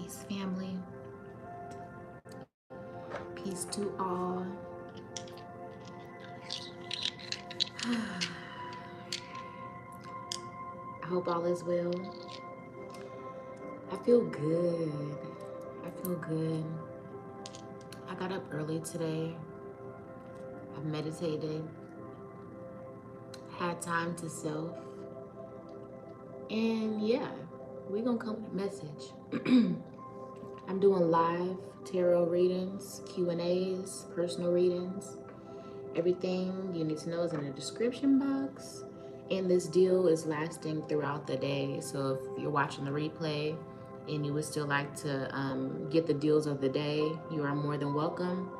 Peace, family. Peace to all. I hope all is well. I feel good. I feel good. I got up early today. I meditated, had time to self, and yeah, we're gonna come with a message. I'm doing live tarot readings, Q&As, personal readings. Everything you need to know is in the description box. And this deal is lasting throughout the day. So if you're watching the replay and you would still like to get the deals of the day, you are more than welcome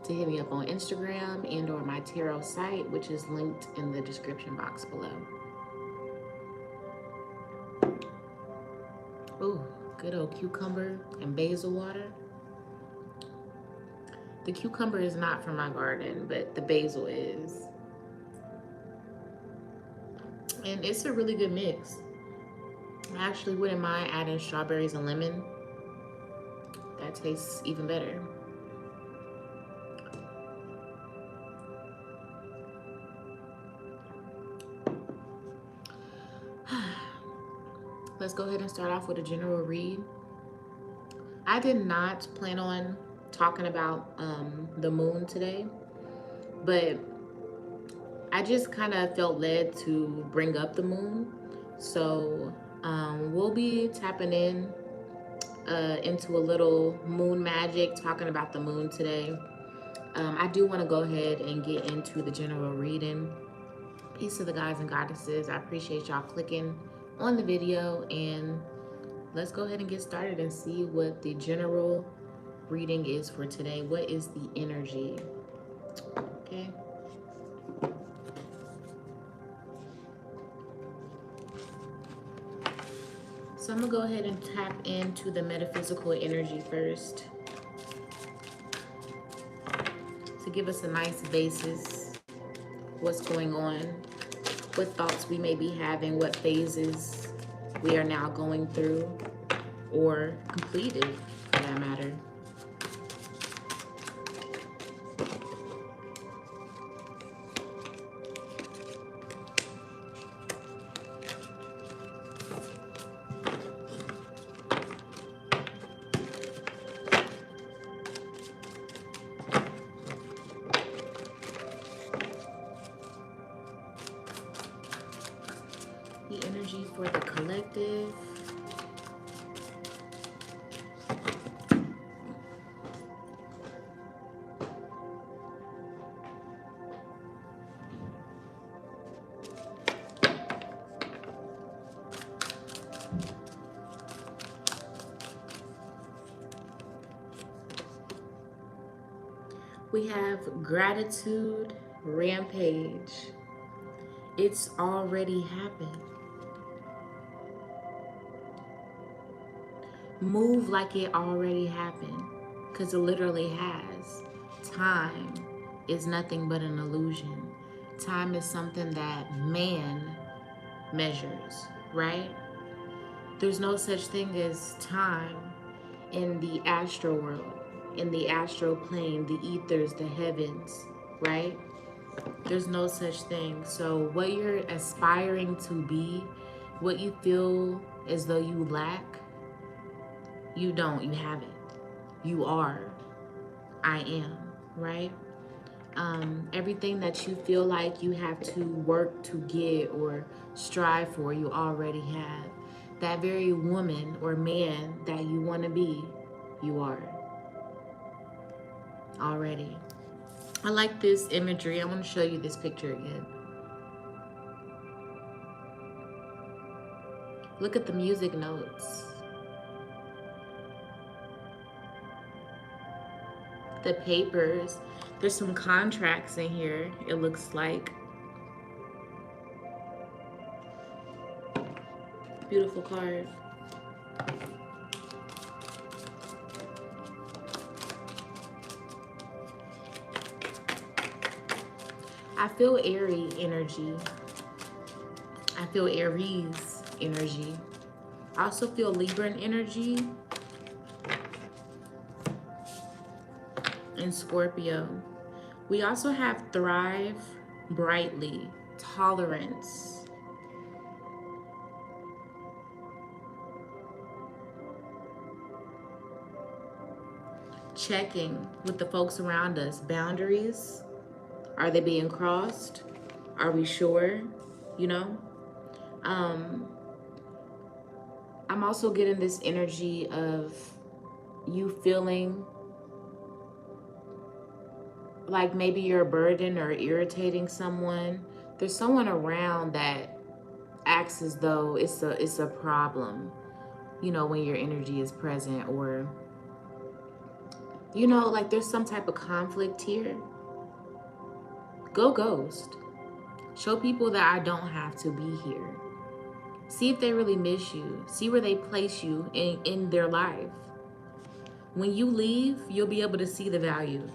to hit me up on Instagram and or my tarot site, which is linked in the description box below. Ooh, good old cucumber and basil water. The cucumber is not from my garden, but the basil is. And it's a really good mix. I actually wouldn't mind adding strawberries and lemon. That tastes even better. Let's go ahead and start off with a general read. I did not plan on talking about the moon today, but I just kind of felt led to bring up the moon. So we'll be tapping into a little moon magic, talking about the moon today. I do want to go ahead and get into the general reading. Peace to the guys and goddesses. I appreciate y'all clicking on the video, and let's go ahead and get started and see what the general reading is for today. What is the energy? Okay. So I'm gonna go ahead and tap into the metaphysical energy first to give us a nice basis. What's going on, what thoughts we may be having, what phases we are now going through or completed for that matter. The energy for the collective. We have gratitude, rampage. It's already happened. Move like it already happened, because it literally has. Time is nothing but an illusion. Time is something that man measures, right? There's no such thing as time in the astral world, in the astral plane, the ethers, the heavens, right? There's no such thing. So what you're aspiring to be, what you feel as though you lack, you don't, you have it. You are. I am, right? Everything that you feel like you have to work to get or strive for, you already have. That very woman or man that you want to be, you are already. I like this imagery. I want to show you this picture again. Look at the music notes. The papers. There's some contracts in here, it looks like. Beautiful card. I feel airy energy. I feel Aries energy. I also feel Libran energy. in Scorpio. We also have thrive brightly, tolerance, checking with the folks around us, boundaries. Are they being crossed? Are we sure? You know? Um, I'm also getting this energy of you feeling like maybe you're a burden or irritating someone. There's someone around that acts as though it's a problem, you know, when your energy is present, or you know, like there's some type of conflict here. Go ghost. Show people that I don't have to be here. See if they really miss you. See where they place you in their life. When you leave, you'll be able to see the value.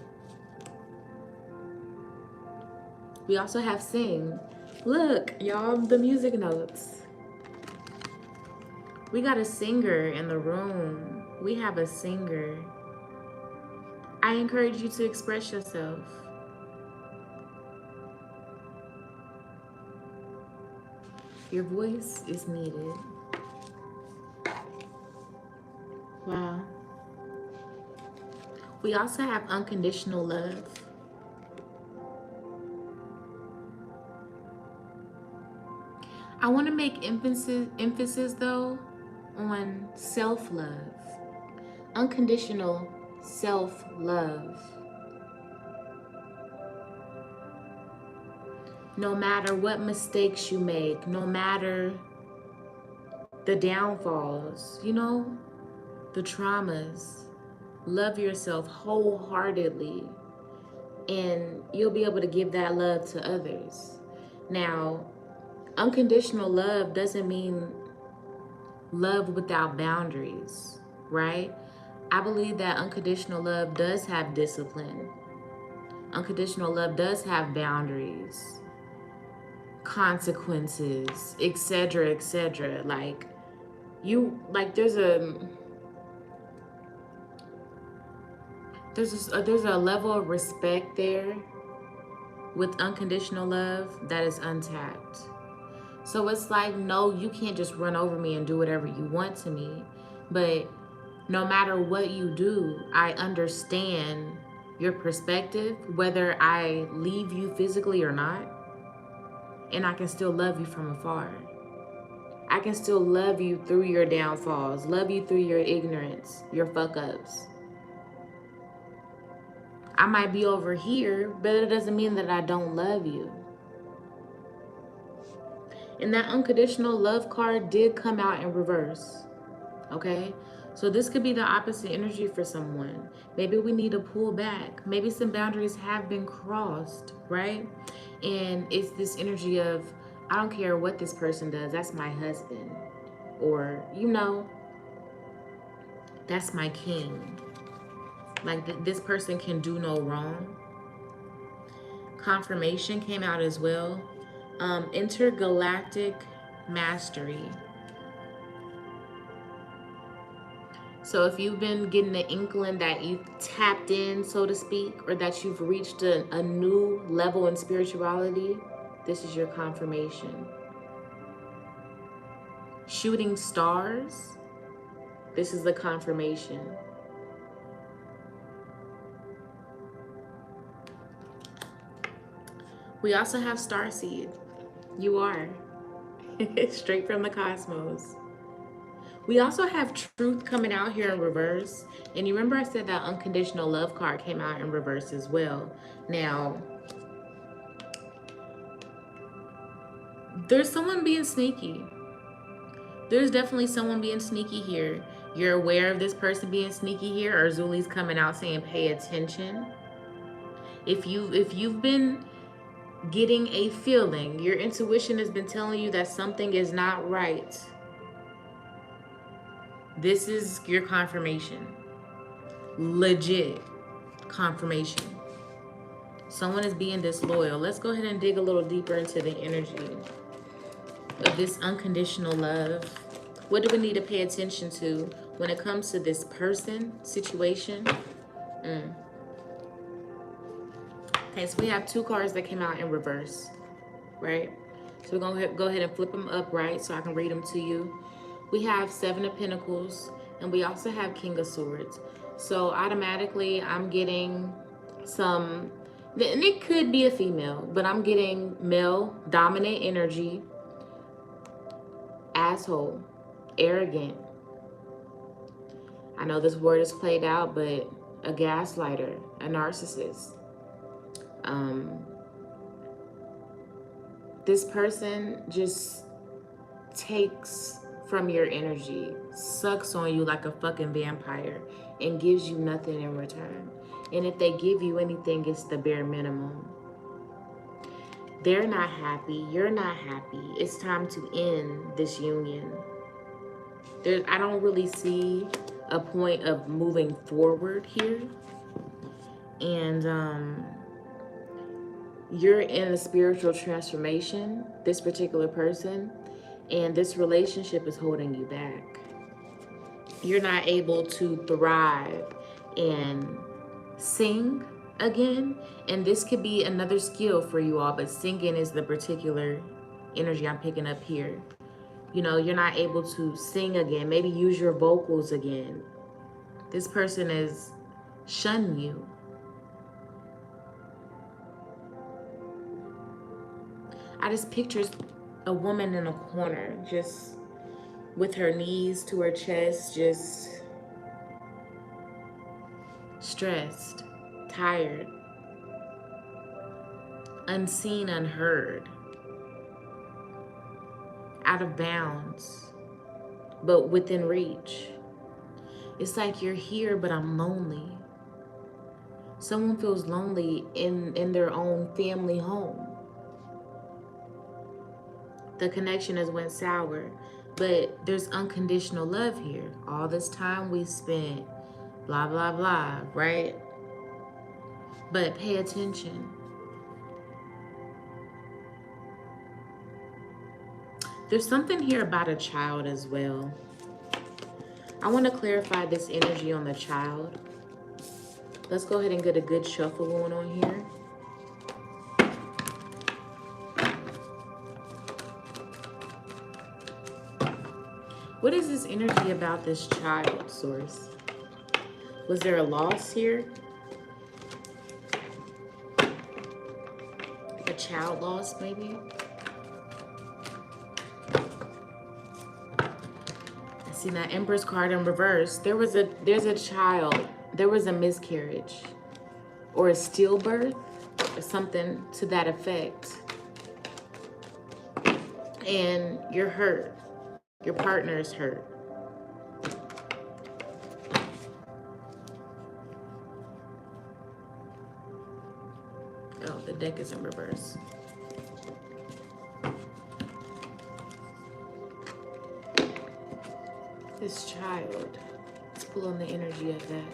We also have sing. Look, y'all, the music notes. We got a singer in the room. We have a singer. I encourage you to express yourself. Your voice is needed. Wow. We also have unconditional love. I want to make emphasis though on self-love. Unconditional self-love. No matter what mistakes you make, no matter the downfalls, you know, the traumas, love yourself wholeheartedly, and you'll be able to give that love to others. Now, unconditional love doesn't mean love without boundaries, right? I believe that unconditional love does have discipline. Unconditional love does have boundaries, consequences, etc., etc. Like there's a level of respect there with unconditional love that is untapped. So it's like, no, you can't just run over me and do whatever you want to me. But no matter what you do, I understand your perspective, whether I leave you physically or not. And I can still love you from afar. I can still love you through your downfalls, love you through your ignorance, your fuck ups. I might be over here, but it doesn't mean that I don't love you. And that unconditional love card did come out in reverse. Okay? So this could be the opposite energy for someone. Maybe we need to pull back. Maybe some boundaries have been crossed, right? And it's this energy of, I don't care what this person does, that's my husband. Or, you know, that's my king. Like this person can do no wrong. Confirmation came out as well. Intergalactic mastery. So if you've been getting the inkling that you've tapped in, so to speak, or that you've reached a new level in spirituality, this is your confirmation. Shooting stars, this is the confirmation. We also have starseed. You are. Straight from the cosmos. We also have truth coming out here in reverse. And you remember I said that unconditional love card came out in reverse as well. Now, there's someone being sneaky. There's definitely someone being sneaky here. You're aware of this person being sneaky here, or Zuli's coming out saying pay attention. If you've been getting a feeling, your intuition has been telling you that something is not right, this is your confirmation. Legit confirmation. Someone is being disloyal. Let's go ahead and dig a little deeper into the energy of this unconditional love. What do we need to pay attention to when it comes to this person, situation? Okay, so we have 2 cards that came out in reverse, right? So we're going to go ahead and flip them upright so I can read them to you. We have 7 of Pentacles, and we also have King of Swords. So automatically I'm getting some, and it could be a female, but I'm getting male dominant energy, asshole, arrogant. I know this word is played out, but a gaslighter, a narcissist. This person just takes from your energy, sucks on you like a fucking vampire, and gives you nothing in return. And if they give you anything, it's the bare minimum. They're not happy. You're not happy. It's time to end this union. I don't really see a point of moving forward here. And you're in a spiritual transformation, this particular person, and this relationship is holding you back. You're not able to thrive and sing again. And this could be another skill for you all, but singing is the particular energy I'm picking up here. You know, you're not able to sing again, maybe use your vocals again. This person is shunning you. I just picture a woman in a corner, just with her knees to her chest, just stressed, tired, unseen, unheard, out of bounds, but within reach. It's like you're here, but I'm lonely. Someone feels lonely in their own family home. The connection has went sour, but there's unconditional love here. All this time we spent, blah, blah, blah, right? But pay attention. There's something here about a child as well. I want to clarify this energy on the child. Let's go ahead and get a good shuffle going on here. What is this energy about this child, Source? Was there a loss here? A child loss, maybe? I see that Empress card in reverse. There's a child. There was a miscarriage or a stillbirth or something to that effect. And you're hurt. Your partner is hurt. Oh, the deck is in reverse. This child. Let's pull on the energy of that.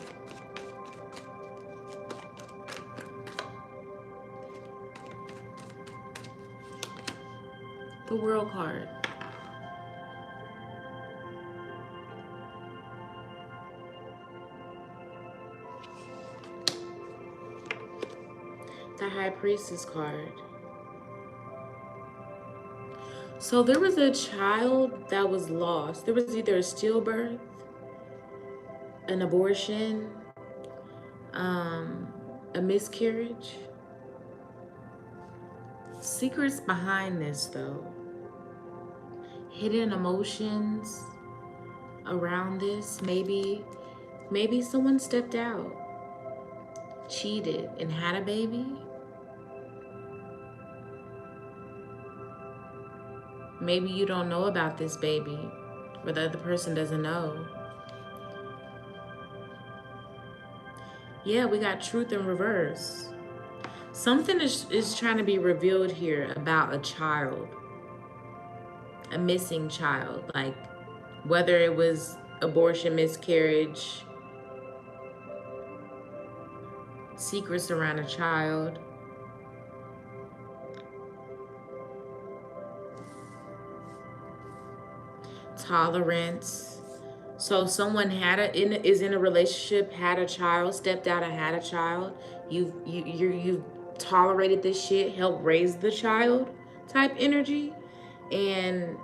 The World card. The High Priestess card. So there was a child that was lost. There was either a stillbirth, an abortion, a miscarriage. Secrets behind this, though. Hidden emotions around this. Maybe someone stepped out, cheated, and had a baby. Maybe you don't know about this baby, or the other person doesn't know. Yeah, we got truth in reverse. Something is trying to be revealed here about a child, a missing child, like whether it was abortion, miscarriage, secrets around a child. Tolerance. So someone is in a relationship, had a child, stepped out and had a child. You've tolerated this shit, helped raise the child type energy, and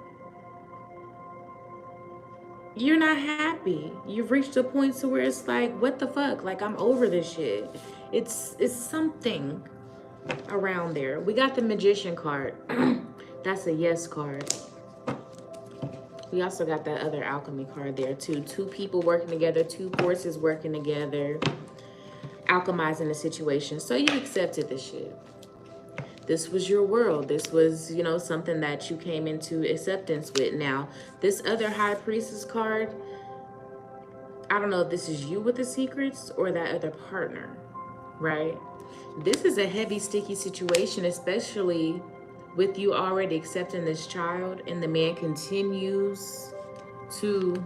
you're not happy. You've reached a point to where it's like, what the fuck? Like, I'm over this shit. It's something around there. We got the Magician card. That's a yes card. We also got that other alchemy card there too. Two people working together, two forces working together, alchemizing the situation. So you accepted this shit. This was your world. This was, you know, something that you came into acceptance with. Now, this other High Priestess card, I don't know if this is you with the secrets or that other partner, right? This is a heavy, sticky situation, especially with you already accepting this child and the man continues to...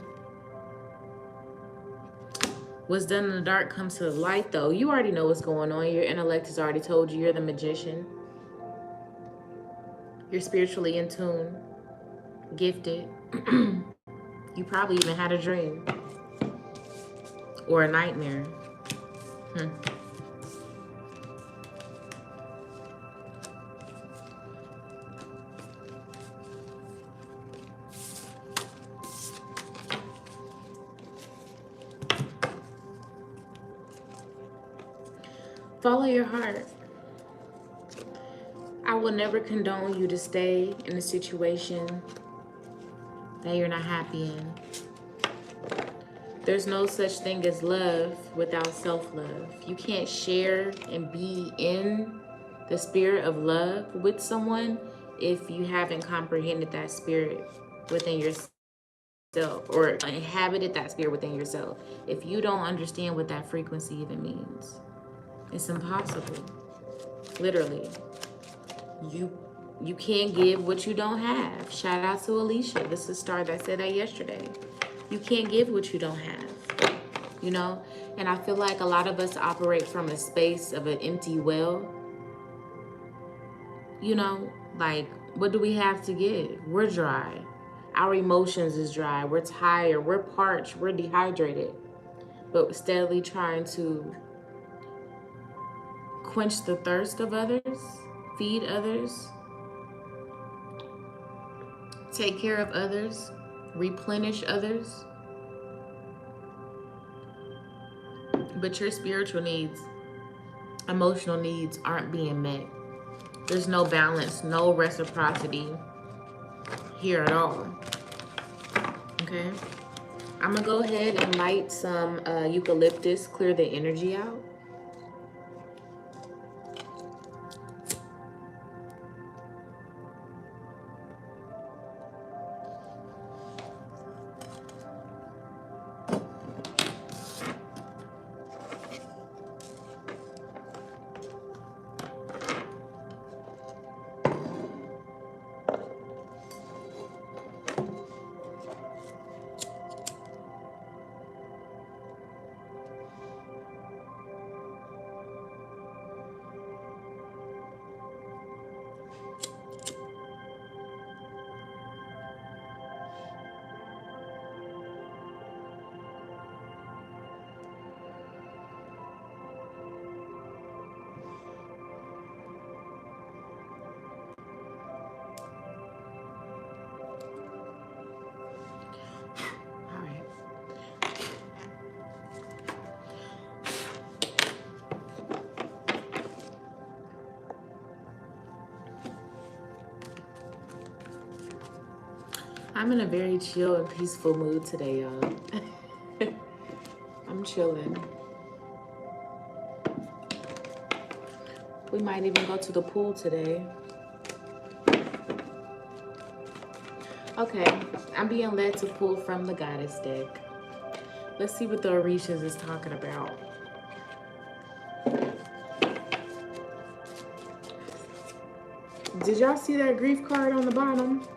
What's done in the dark comes to the light, though. You already know what's going on. Your intellect has already told you you're the magician. You're spiritually in tune, gifted. You probably even had a dream or a nightmare. Follow your heart. I will never condone you to stay in a situation that you're not happy in. There's no such thing as love without self-love. You can't share and be in the spirit of love with someone if you haven't comprehended that spirit within yourself or inhabited that spirit within yourself. If you don't understand what that frequency even means, it's impossible. Literally. You can't give what you don't have. Shout out to Alicia. This is Star that said that yesterday. You can't give what you don't have, you know? And I feel like a lot of us operate from a space of an empty well. You know, like, what do we have to give? We're dry. Our emotions is dry. We're tired. We're parched. We're dehydrated. But steadily trying to quench the thirst of others, feed others, take care of others, replenish others. But your spiritual needs, emotional needs aren't being met. There's no balance, no reciprocity here at all. Okay? I'm gonna go ahead and light some eucalyptus, clear the energy out. I'm in a very chill and peaceful mood today, y'all. I'm chilling. We might even go to the pool today. Okay, I'm being led to pull from the Goddess deck. Let's see what the Orishas is talking about. Did y'all see that grief card on the bottom?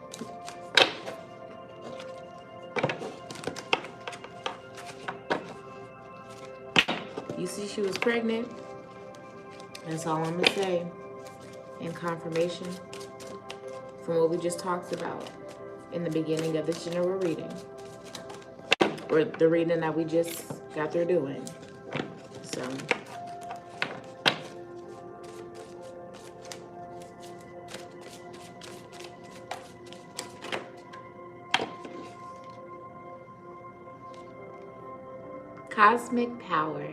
You see she was pregnant? That's all I'm gonna say. In confirmation from what we just talked about in the beginning of this general reading. Or the reading that we just got through doing. So cosmic power.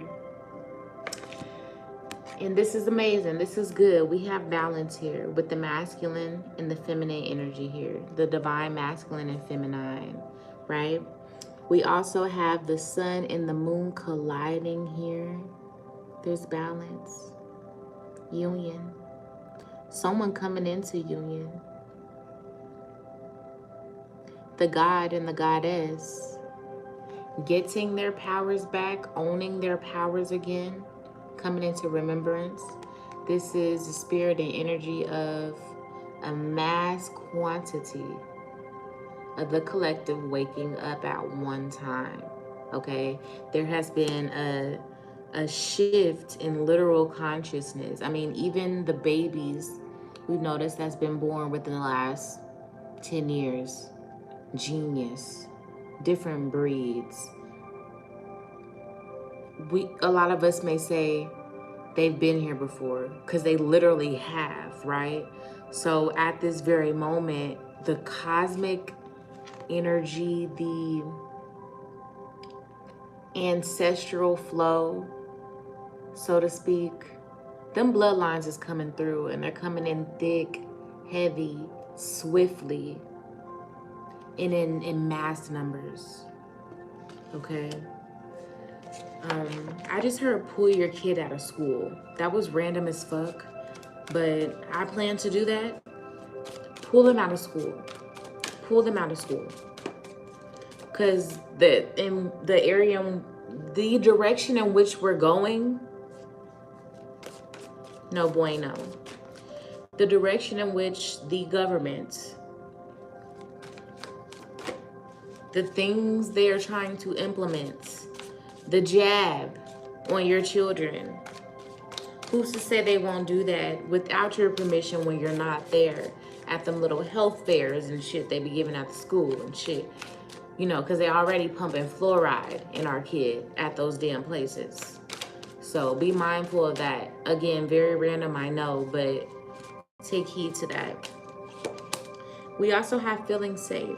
And this is amazing. This is good. We have balance here with the masculine and the feminine energy here. The divine masculine and feminine, right? We also have the sun and the moon colliding here. There's balance, union, someone coming into union. The god and the goddess getting their powers back, owning their powers again, coming into remembrance. This is the spirit and energy of a mass quantity of the collective waking up at one time. Okay, there has been a shift in literal consciousness. I mean, even the babies we've noticed that's been born within the last 10 years, genius, different breeds. A lot of us may say they've been here before because they literally have, right? So at this very moment, the cosmic energy, the ancestral flow, so to speak, them bloodlines is coming through, and they're coming in thick, heavy, swiftly, and in mass numbers. Okay. I just heard pull your kid out of school. That was random as fuck, but I plan to do that. Pull them out of school. Pull them out of school. Because in the area, the direction in which we're going, no bueno. The direction in which the government, the things they are trying to implement, the jab on your children. Who's to say they won't do that without your permission when you're not there at them little health fairs and shit they be giving at the school and shit? You know, because they already pumping fluoride in our kid at those damn places. So be mindful of that. Again, very random, I know, but take heed to that. We also have feeling safe.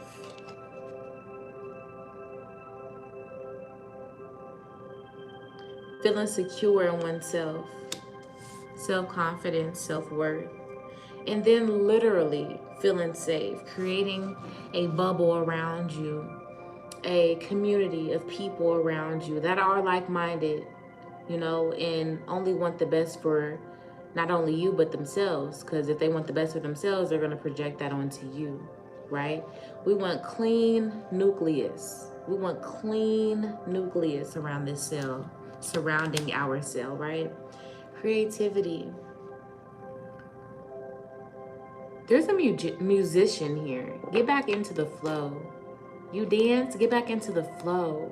Feeling secure in oneself, self-confidence, self-worth, and then literally feeling safe, creating a bubble around you, a community of people around you that are like-minded, you know, and only want the best for not only you, but themselves, because if they want the best for themselves, they're going to project that onto you, right? We want clean nucleus. We want clean nucleus around this cell, surrounding our cell, right? Creativity. There's a musician here. Get back into the flow. You dance, get back into the flow.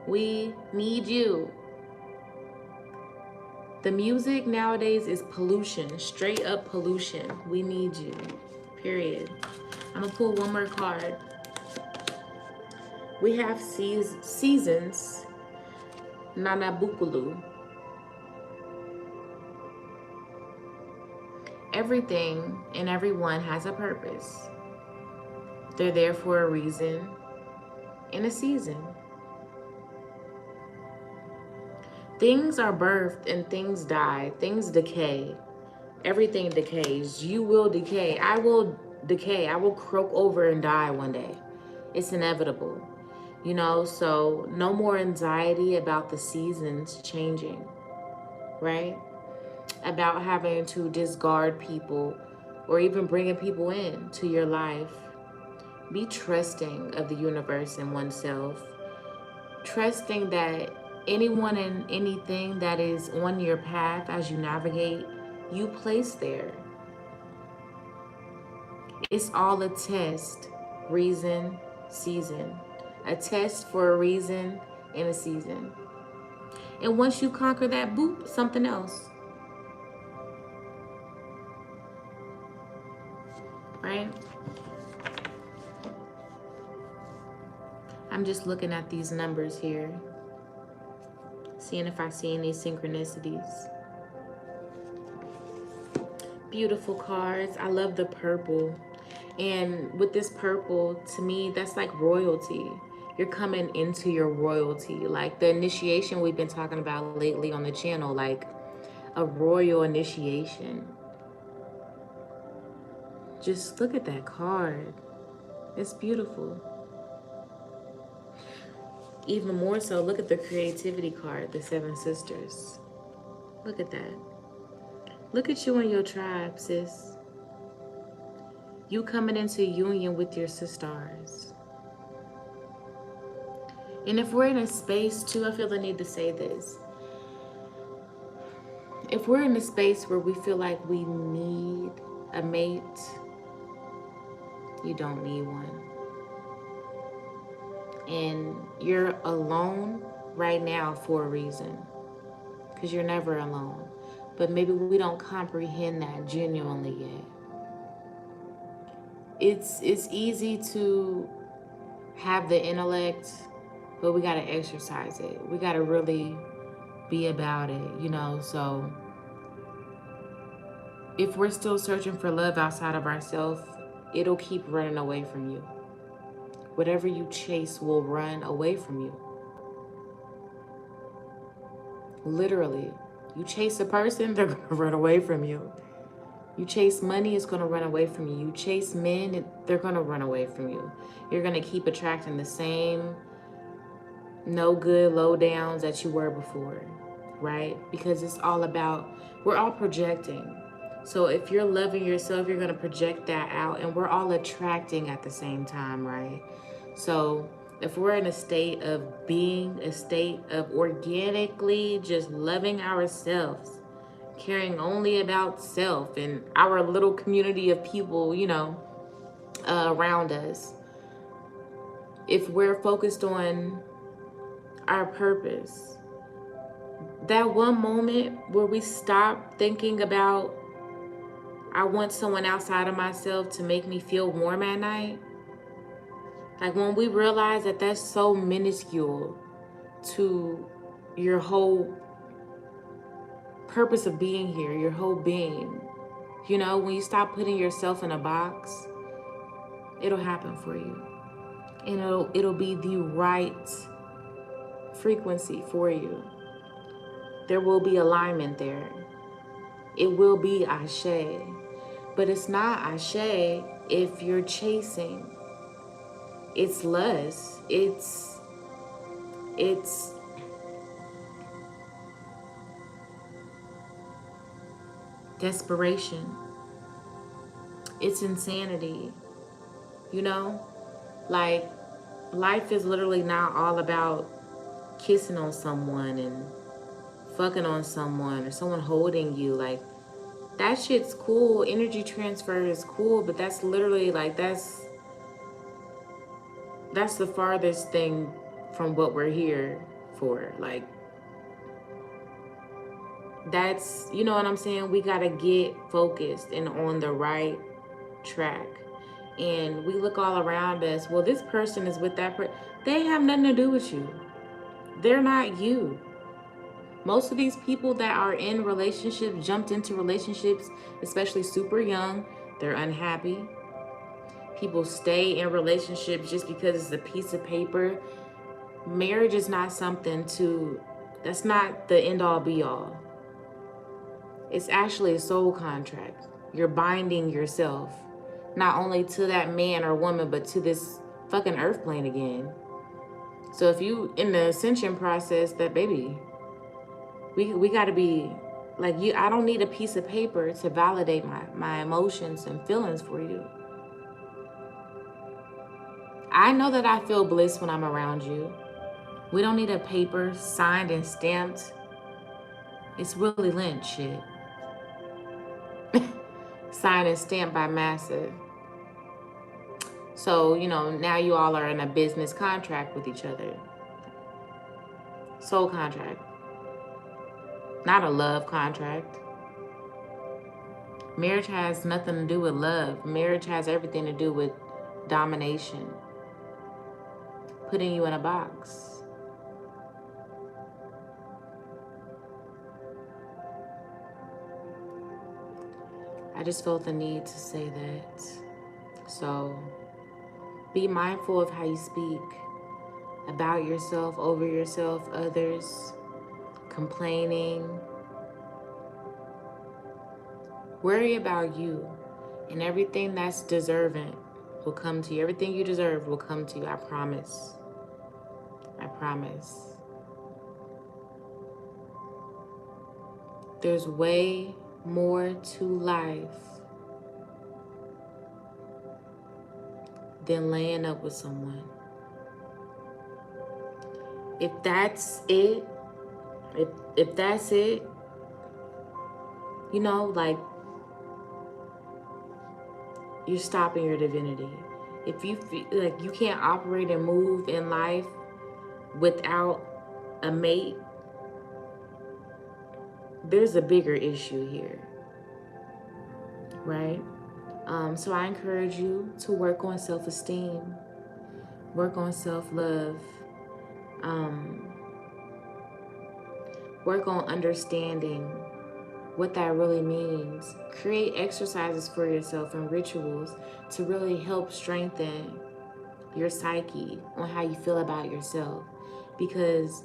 We need you. The music nowadays is pollution, straight up pollution. We need you, period. I'm gonna pull one more card. We have seasons, Nanabukulu. Everything and everyone has a purpose. They're there for a reason and a season. Things are birthed and things die. Things decay. Everything decays. You will decay. I will decay. I will croak over and die one day. It's inevitable. You know, so no more anxiety about the seasons changing, right? About having to discard people or even bringing people in to your life. Be trusting of the universe and oneself. Trusting that anyone and anything that is on your path as you navigate, you place there. It's all a test, reason, season. A test for a reason and a season. And once you conquer that, boop, something else. Right? I'm just looking at these numbers here, seeing if I see any synchronicities. Beautiful cards. I love the purple. And with this purple, to me, that's like royalty. You're coming into your royalty. Like the initiation we've been talking about lately on the channel, like a royal initiation. Just look at that card. It's beautiful. Even more so, look at the creativity card, the Seven Sisters. Look at that. Look at you and your tribe, sis. You coming into union with your sisters. And if we're in a space too, I feel the need to say this. If we're in a space where we feel like we need a mate, you don't need one. And you're alone right now for a reason, because you're never alone. But maybe we don't comprehend that genuinely yet. It's easy to have the intellect, but we got to exercise it. We got to really be about it, you know. So if we're still searching for love outside of ourselves, it'll keep running away from you. Whatever you chase will run away from you. Literally. You chase a person, they're going to run away from you. You chase money, it's going to run away from you. You chase men, they're going to run away from you. You're going to keep attracting the same no good low downs that you were before, right? Because it's all about, we're all projecting. So if you're loving yourself, you're going to project that out, and we're all attracting at the same time, right? So if we're in a state of being, a state of organically just loving ourselves, caring only about self and our little community of people, you know, around us, if we're focused on our purpose, that one moment where we stop thinking about, I want someone outside of myself to make me feel warm at night. Like when we realize that that's so minuscule to your whole purpose of being here, your whole being. You know, when you stop putting yourself in a box, it'll happen for you. And it'll be the right frequency for you. There will be alignment there. It will be ashe. But it's not ashe if you're chasing. It's lust. It's desperation. It's insanity. You know? Like, life is literally not all about kissing on someone and fucking on someone or someone holding you. Like, that shit's cool. Energy transfer is cool, but that's literally like, that's the farthest thing from what we're here for. Like, that's, you know what I'm saying? We gotta get focused and on the right track. And we look all around us, well, this person is with that person. They have nothing to do with you. They're not you. Most of these people that are in relationships, jumped into relationships, especially super young, they're unhappy. People stay in relationships just because it's a piece of paper. Marriage is not something to, that's not the end all be all. It's actually a soul contract. You're binding yourself, not only to that man or woman, but to this fucking earth plane again. So if you in the ascension process, that baby, we got to be like, you. I don't need a piece of paper to validate my emotions and feelings for you. I know that I feel bliss when I'm around you. We don't need a paper signed and stamped. It's Willie Lynch shit. Signed and stamped by Massa. So, you know, now you all are in a business contract with each other. Soul contract. Not a love contract. Marriage has nothing to do with love. Marriage has everything to do with domination. Putting you in a box. I just felt the need to say that. So be mindful of how you speak. about yourself, over yourself, others, complaining. Worry about you, and everything that's deserving will come to you. Everything you deserve will come to you. I promise. I promise. There's way more to life than laying up with someone. If that's it, if that's it, you know, like, you're stopping your divinity. If you feel like you can't operate and move in life without a mate, there's a bigger issue here, right? So I encourage you to work on self-esteem, work on self-love, work on understanding what that really means. Create exercises for yourself and rituals to really help strengthen your psyche on how you feel about yourself, because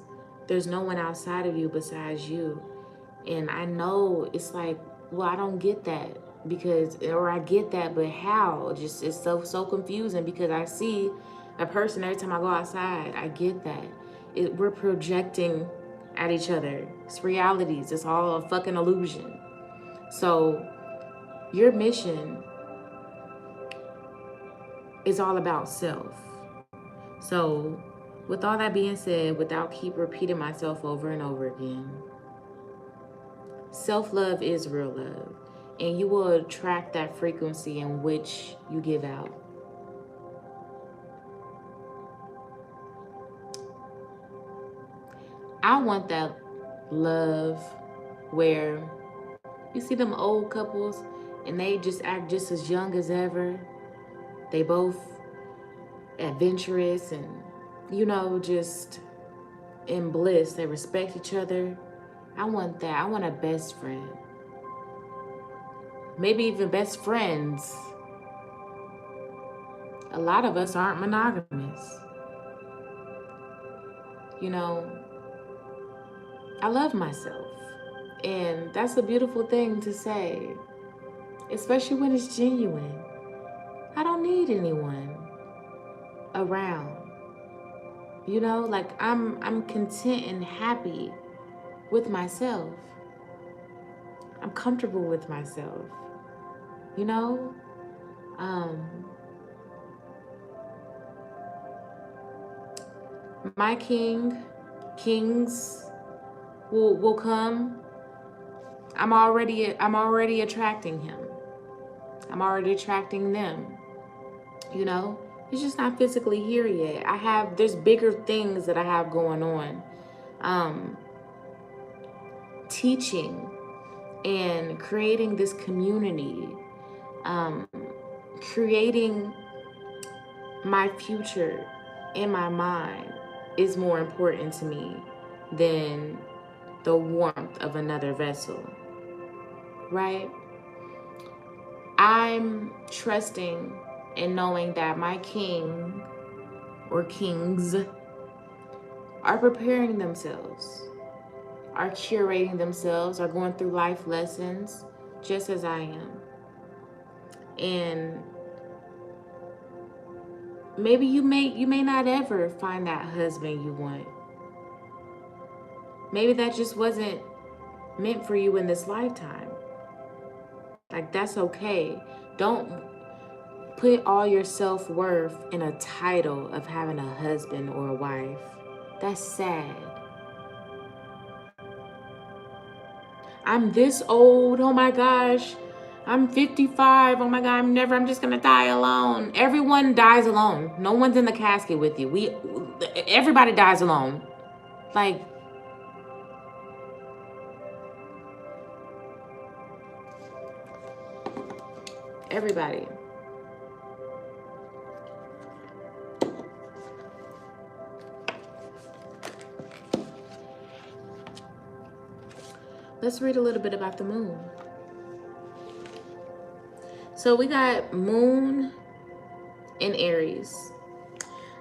there's no one outside of you besides you. And I know it's like, well, I don't get that, because, or I get that, but how? Just, it's so confusing, because I see a person every time I go outside. I get that. We're projecting at each other. It's realities. It's all a fucking illusion. So your mission is all about self. So with all that being said, without keep repeating myself over and over again, self-love is real love, and you will attract that frequency in which you give out. I want that love where you see them old couples and they just act just as young as ever. They both adventurous and, you know, just in bliss. They respect each other. I want that. I want a best friend. Maybe even best friends. A lot of us aren't monogamous. You know, I love myself. And that's a beautiful thing to say, especially when it's genuine. I don't need anyone around. You know, like I'm content and happy with myself. I'm comfortable with myself. You know? My kings will come. I'm already attracting him. I'm already attracting them. You know? It's just not physically here yet. There's bigger things that I have going on. Teaching and creating this community, creating my future in my mind is more important to me than the warmth of another vessel, right? I'm trusting and knowing that my king or kings are preparing themselves, are curating themselves, are going through life lessons just as I am. And maybe you may not ever find that husband you want. Maybe that just wasn't meant for you in this lifetime. Like, that's okay. Don't put all your self-worth in a title of having a husband or a wife. That's sad. I'm this old, oh my gosh. I'm 55, oh my God, I'm just gonna die alone. Everyone dies alone. No one's in the casket with you. Everybody dies alone. Like, everybody. Let's read a little bit about the moon. So we got moon in Aries.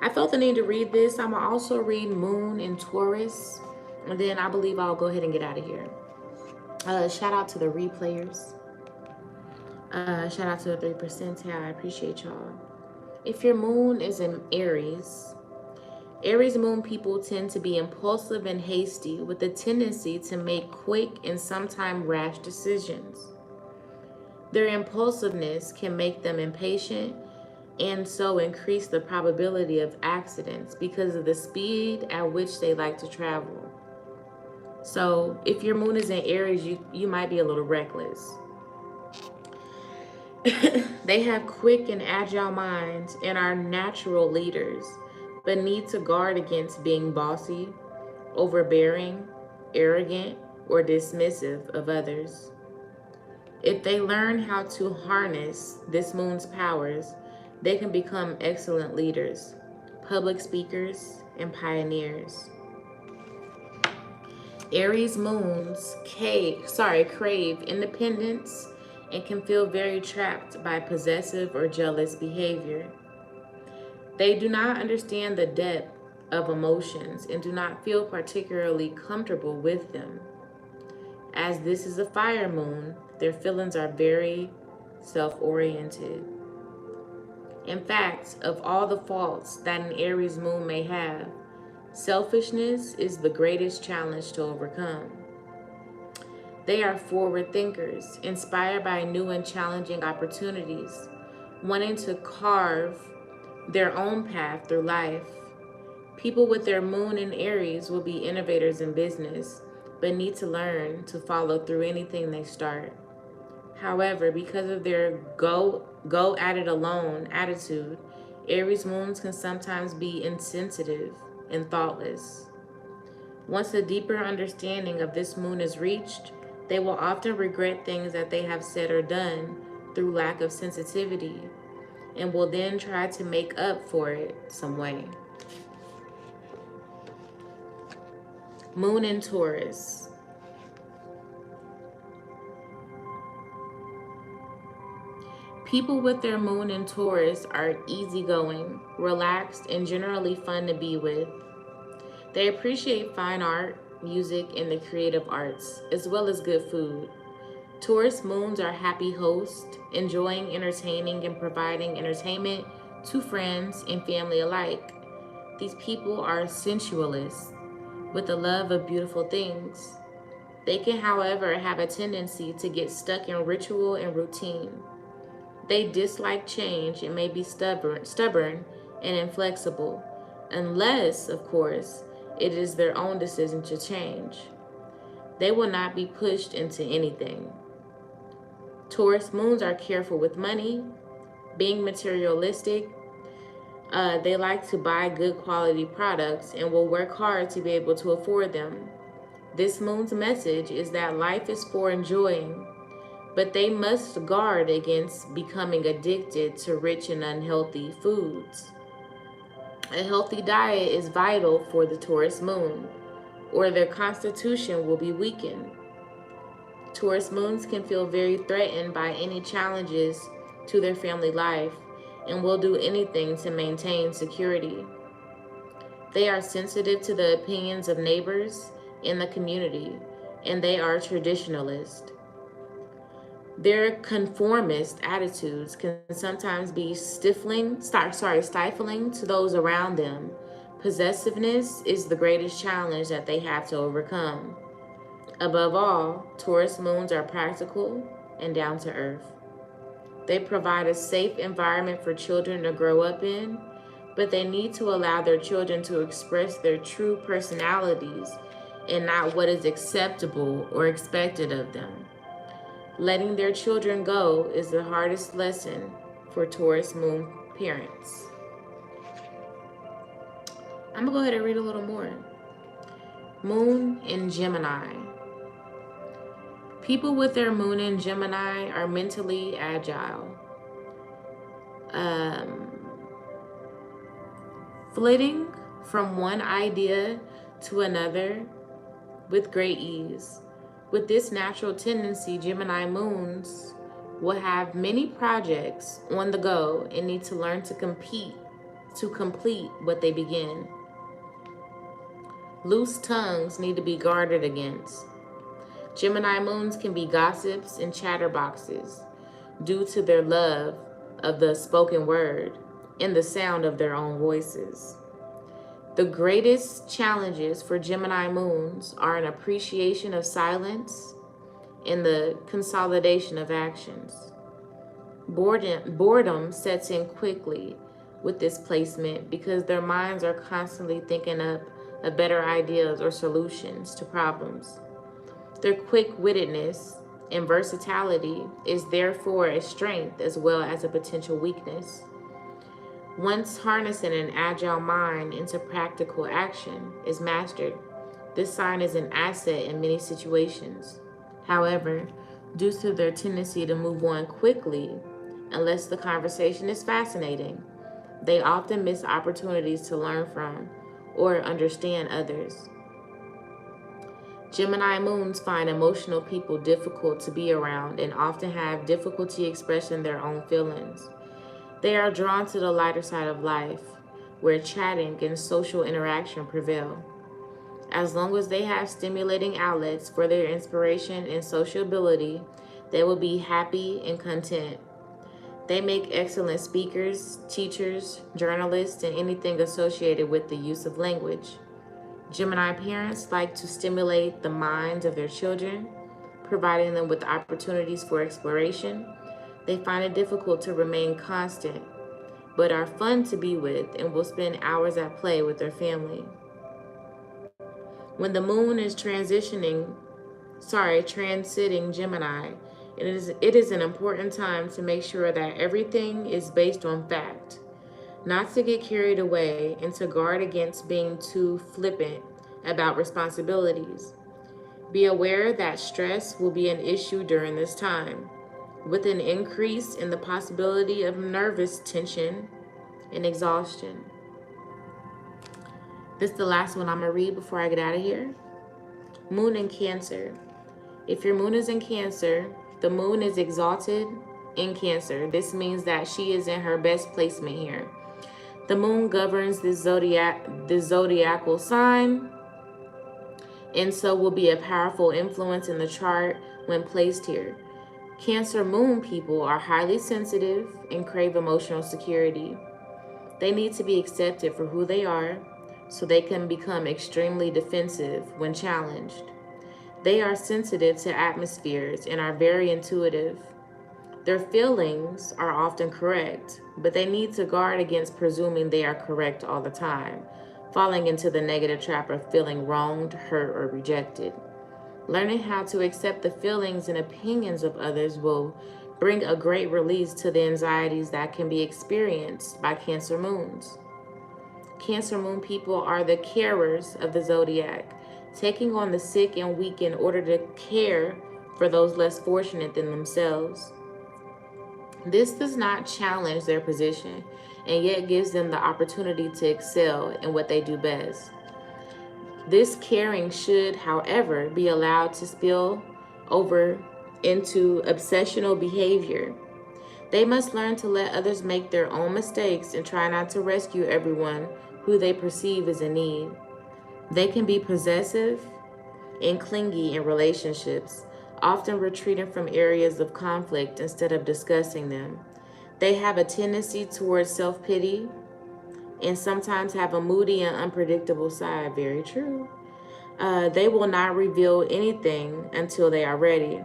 I felt the need to read this. I'm going to also read Moon in Taurus. And then I believe I'll go ahead and get out of here. Shout out to the replayers. Shout out to the 3%. I appreciate y'all. If your moon is in Aries, Aries moon people tend to be impulsive and hasty with a tendency to make quick and sometimes rash decisions. Their impulsiveness can make them impatient and so increase the probability of accidents because of the speed at which they like to travel. So if your moon is in Aries, you might be a little reckless. They have quick and agile minds and are natural leaders, but need to guard against being bossy, overbearing, arrogant, or dismissive of others. If they learn how to harness this moon's powers, they can become excellent leaders, public speakers, and pioneers. Aries moons crave independence and can feel very trapped by possessive or jealous behavior. They do not understand the depth of emotions and do not feel particularly comfortable with them. As this is a fire moon, their feelings are very self-oriented. In fact, of all the faults that an Aries moon may have, selfishness is the greatest challenge to overcome. They are forward thinkers, inspired by new and challenging opportunities, wanting to carve their own path through life. People with their moon in Aries will be innovators in business, but need to learn to follow through anything they start. However, because of their go at it alone attitude, Aries moons can sometimes be insensitive and thoughtless. Once a deeper understanding of this moon is reached, they will often regret things that they have said or done through lack of sensitivity and will then try to make up for it some way. Moon in Taurus. People with their moon in Taurus are easygoing, relaxed, and generally fun to be with. They appreciate fine art, music, and the creative arts, as well as good food. Taurus moons are happy hosts, enjoying entertaining and providing entertainment to friends and family alike. These people are sensualists with a love of beautiful things. They can, however, have a tendency to get stuck in ritual and routine. They dislike change and may be stubborn and inflexible, unless, of course, it is their own decision to change. They will not be pushed into anything. Taurus moons are careful with money, being materialistic. They like to buy good quality products and will work hard to be able to afford them. This moon's message is that life is for enjoying, but they must guard against becoming addicted to rich and unhealthy foods. A healthy diet is vital for the Taurus moon, or their constitution will be weakened. Taurus moons can feel very threatened by any challenges to their family life and will do anything to maintain security. They are sensitive to the opinions of neighbors in the community, and they are traditionalist. Their conformist attitudes can sometimes be stifling to those around them. Possessiveness is the greatest challenge that they have to overcome. Above all, Taurus moons are practical and down to earth. They provide a safe environment for children to grow up in, but they need to allow their children to express their true personalities and not what is acceptable or expected of them. Letting their children go is the hardest lesson for Taurus moon parents. I'm gonna go ahead and read a little more. Moon in Gemini. People with their moon in Gemini are mentally agile, flitting from one idea to another with great ease. With this natural tendency, Gemini moons will have many projects on the go and need to learn to compete to complete what they begin. Loose tongues need to be guarded against. Gemini moons can be gossips and chatterboxes due to their love of the spoken word and the sound of their own voices. The greatest challenges for Gemini moons are an appreciation of silence and the consolidation of actions. Boredom sets in quickly with this placement because their minds are constantly thinking up of better ideas or solutions to problems. Their quick-wittedness and versatility is therefore a strength as well as a potential weakness. Once harnessing an agile mind into practical action is mastered, this sign is an asset in many situations. However, due to their tendency to move on quickly, unless the conversation is fascinating, they often miss opportunities to learn from or understand others. Gemini moons find emotional people difficult to be around and often have difficulty expressing their own feelings. They are drawn to the lighter side of life, where chatting and social interaction prevail. As long as they have stimulating outlets for their inspiration and sociability, they will be happy and content. They make excellent speakers, teachers, journalists, and anything associated with the use of language. Gemini parents like to stimulate the minds of their children, providing them with opportunities for exploration. They find it difficult to remain constant, but are fun to be with and will spend hours at play with their family. When the moon is transiting Gemini, it is an important time to make sure that everything is based on fact, not to get carried away and to guard against being too flippant about responsibilities. Be aware that stress will be an issue during this time, with an increase in the possibility of nervous tension and exhaustion. This is the last one I'm going to read before I get out of here. Moon in Cancer. If your moon is in Cancer, the moon is exalted in Cancer. This means that she is in her best placement here. The moon governs this zodiacal sign, and so will be a powerful influence in the chart when placed here. Cancer moon people are highly sensitive and crave emotional security. They need to be accepted for who they are, so they can become extremely defensive when challenged. They are sensitive to atmospheres and are very intuitive. Their feelings are often correct, but they need to guard against presuming they are correct all the time, falling into the negative trap of feeling wronged, hurt, or rejected. Learning how to accept the feelings and opinions of others will bring a great release to the anxieties that can be experienced by Cancer moons. Cancer moon people are the carers of the zodiac, taking on the sick and weak in order to care for those less fortunate than themselves. This does not challenge their position, and yet gives them the opportunity to excel in what they do best. This caring should, however, be allowed to spill over into obsessional behavior. They must learn to let others make their own mistakes and try not to rescue everyone who they perceive is in need. They can be possessive and clingy in relationships, often retreating from areas of conflict instead of discussing them. They have a tendency towards self-pity and sometimes have a moody and unpredictable side. Very true. They will not reveal anything until they are ready.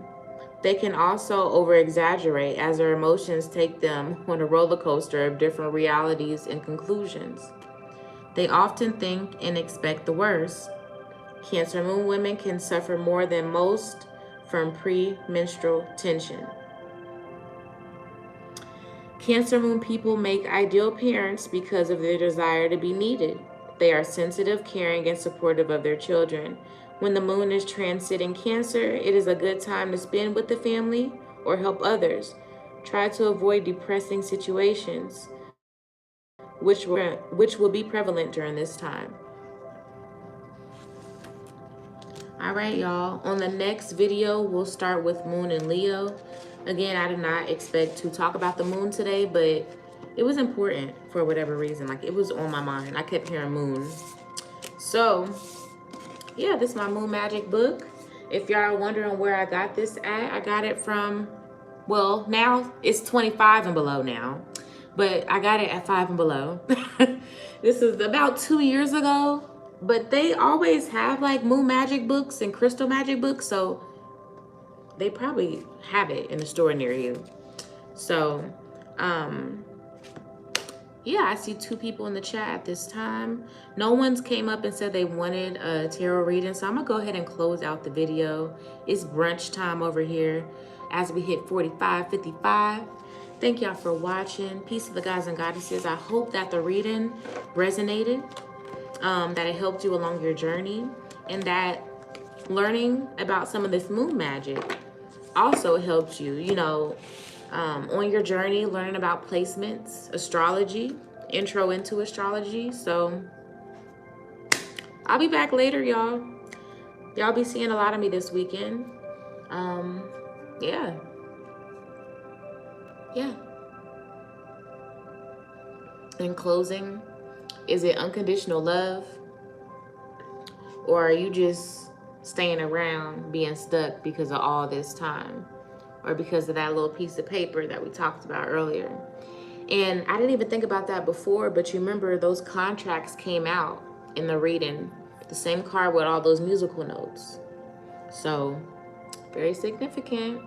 They can also over-exaggerate as their emotions take them on a roller coaster of different realities and conclusions. They often think and expect the worst. Cancer moon women can suffer more than most from premenstrual tension. Cancer moon people make ideal parents because of their desire to be needed. They are sensitive, caring, and supportive of their children. When the moon is transiting Cancer, it is a good time to spend with the family or help others. Try to avoid depressing situations, which will be prevalent during this time. All right, y'all. On the next video, we'll start with Moon and Leo. Again, I did not expect to talk about the moon today, but it was important for whatever reason. Like, it was on my mind. I kept hearing moon. So yeah, this is my moon magic book. If y'all are wondering where I got this at, I got it from, well, now it's 25 and below now, but I got it at 5 and below. This is about 2 years ago, but they always have like moon magic books and crystal magic books, so they probably have it in the store near you. So yeah, I see 2 people in the chat at this time. No one's came up and said they wanted a tarot reading, so I'm gonna go ahead and close out the video. It's brunch time over here as we hit 45:55. Thank y'all for watching. Peace to the guys and goddesses. I hope that the reading resonated, that it helped you along your journey, and that learning about some of this moon magic also helped you, you know, on your journey, learning about placements, astrology, intro into astrology. So I'll be back later, y'all. Y'all be seeing a lot of me this weekend. Yeah. In closing, is it unconditional love? Or are you just staying around being stuck because of all this time? Or because of that little piece of paper that we talked about earlier? And I didn't even think about that before, but you remember those contracts came out in the reading, the same card with all those musical notes. So very significant.